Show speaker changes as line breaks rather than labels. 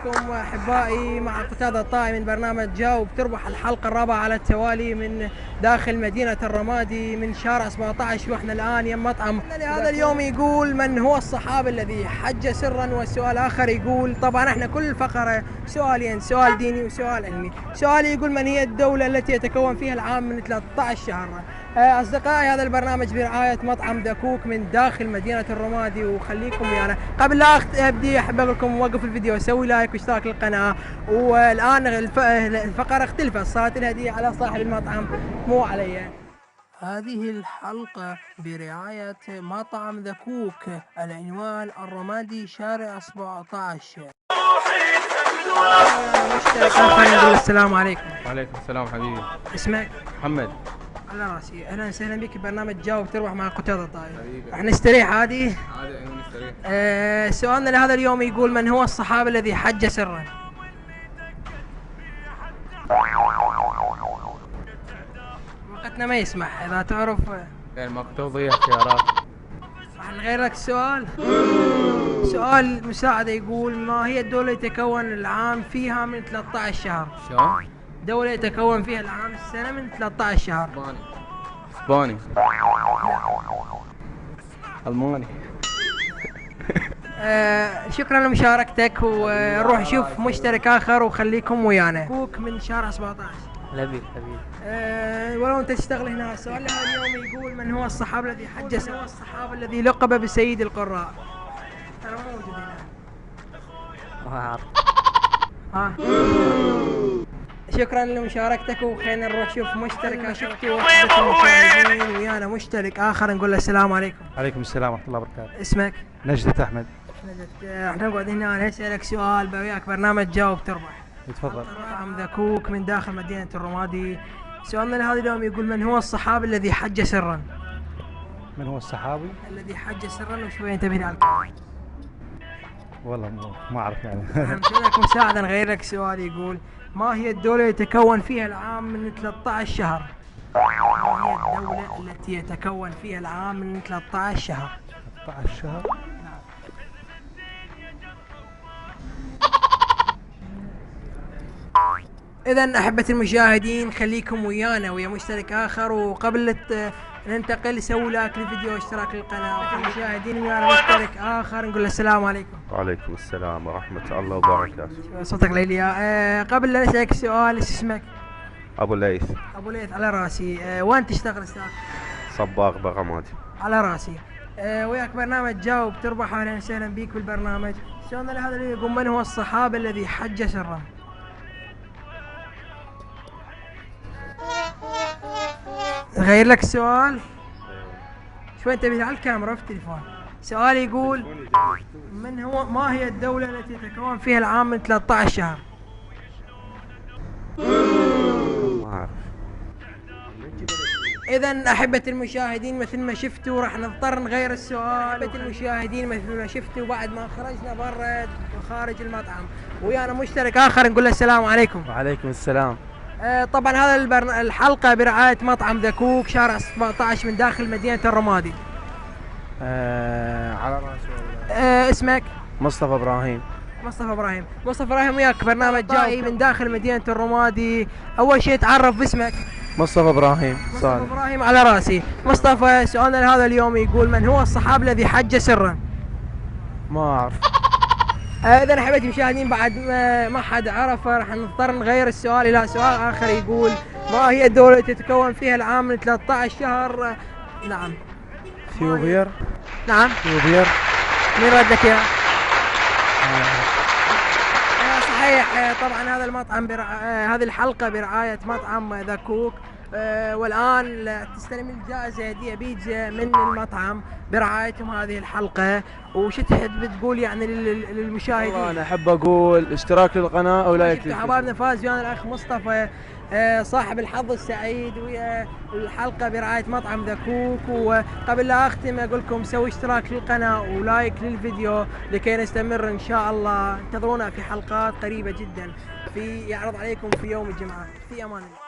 بكم احبائي مع قتادة الطائي من برنامج جاوب تربح، الحلقه الرابعه على التوالي من داخل مدينه الرمادي من شارع 17، واحنا الان يم مطعم. هذا اليوم يقول من هو الصحابي الذي حج سرا، والسؤال اخر يقول طبعا احنا كل فقره سؤالين، سؤال ديني وسؤال علمي. سؤال يقول من هي الدوله التي يتكون فيها العام من 13 شهر. أصدقائي هذا البرنامج برعاية مطعم دكوك من داخل مدينة الرمادي، وخليكم ويانا. قبل لا أبدي أحب أقول لكم وقف الفيديو وسوي لايك واشتراك للقناة. والآن الفقرة اختلفت، صارت الهدية على صاحب المطعم مو علي. هذه الحلقة برعاية مطعم دكوك، العنوان الرمادي شارع 17. السلام عليكم.
وعليكم السلام حبيبي.
اسمك؟
محمد.
على راسي، اهلا وسهلا بك ببرنامج جاوب تربح مع قتادة الطائي. راح نستريح عادي؟
عادي نستريح.
سؤالنا لهذا اليوم يقول من هو الصحابي الذي حج سرا؟ وقتنا ما يسمح، اذا تعرف
يعني ماكو توضيح خيارات.
راح نغير لك السؤال. سؤال مساعدة يقول ما هي الدولة يتكون العام فيها من 13 شهر؟
شلون؟
دولة يتكون فيها العام السنة من 13 شهر.
اسباني. الماني.
شكرا لمشاركتك، ونروح نشوف مشترك اخر وخليكم ويانا. كوك من شارع 17.
حبيبي
ولو انت تشتغل هنا. السؤال هذا اليوم يقول من هو الصحابي الذي حج سرا؟ هو الصحابي الذي لقب بسيد القراء. ترى مو موجود هنا.
ما اعرف.
شكرا لمشاركتك، وخلينا نروح نشوف مشترك. شفتي واحدة المشاهدين ويانا مشترك اخر، نقول له السلام عليكم.
عليكم السلام ورحمة الله وبركاته.
اسمك؟
نجدة أحمد.
نجدة. احنا نقعد هنا انا اسالك سؤال وياك برنامج جاوب تربح.
تفضل.
مطعم دكوك من داخل مدينة الرمادي. سؤالنا لهذا اليوم يقول من هو الصحابي الذي حج سرا؟
من هو الصحابي؟
الذي حج سرا، وشوي انتبه على الكلام.
والله ما أعرف يعني.
نسوي لك مساعدة، نغير لك سؤال يقول ما هي الدولة يتكون فيها العام من 13 شهر؟ ما هي الدولة التي يتكون فيها العام من 13 شهر؟
13 شهر؟
إذا أحبة المشاهدين خليكم ويانا ويا مشترك آخر، وقبل ننتقل سووا لايك للفيديو واشتراك للقناة. المشاهدين ويانا مشترك آخر نقول السلام عليكم.
وعليكم السلام ورحمة الله وبركاته.
صوتك ليليا. قبل لا نسألك سؤال، ايش اسمك؟
أبو ليث.
أبو ليث على راسي. وين تشتغل أستاذ؟
صباغ برمادي.
على راسي. وياك برنامج جاوب تربح، أهلا وسهلا بيك بالبرنامج. سؤالنا لهذا اللي يقول من هو الصحابي الذي حج سرا؟ غير لك السؤال شوي، انتبه على الكاميرا في التليفون. سؤال يقول ما هي الدولة التي يتكون فيها العام من 13 شهر؟
ما أعرف.
إذا أحبة المشاهدين مثل ما شفتوا راح نضطر نغير السؤال. أحبة المشاهدين مثل ما شفتوا بعد ما خرجنا برا وخارج المطعم ويانا مشترك آخر، نقول له السلام عليكم.
وعليكم السلام.
طبعا هذا الحلقة برعاية مطعم دكوك شارع 17 من داخل مدينة الرمادي.
على راسي.
اسمك؟
مصطفى إبراهيم.
مصطفى إبراهيم. مصطفى إبراهيم وياك برنامج جاي من داخل مدينة الرمادي. أول شيء تعرف باسمك.
مصطفى إبراهيم.
مصطفى إبراهيم على راسي. مصطفى سؤالنا لهذا اليوم يقول من هو الصحابي الذي حج سرا؟
ما أعرف.
إذا حبيبي المشاهدين بعد ما حد عرفه راح نضطر نغير السؤال إلى سؤال آخر يقول ما هي الدولة التي تتكون فيها العام من 13 شهر؟ نعم.
ثيوبير.
نعم.
ثيوبير.
مين رد لك إياه؟ صحيح. طبعا هذا المطعم هذه الحلقة برعاية مطعم دكوك. والآن تستلم الجائزة هدية بيتزا من المطعم برعايتهم هذه الحلقة. وش تحب تقول يعني للمشاهدين؟
أنا أحب أقول اشتراك للقناة أو لايك للفيديو.
حبايبنا فاز ويانا الأخ مصطفى صاحب الحظ السعيد ويا الحلقة برعاية مطعم دكوك. وقبل لا أختم أقول لكم سووا اشتراك للقناة ولايك للفيديو لكي نستمر إن شاء الله. انتظرونا في حلقات قريبة جدا يعرض عليكم في يوم الجمعة. في أمان الله.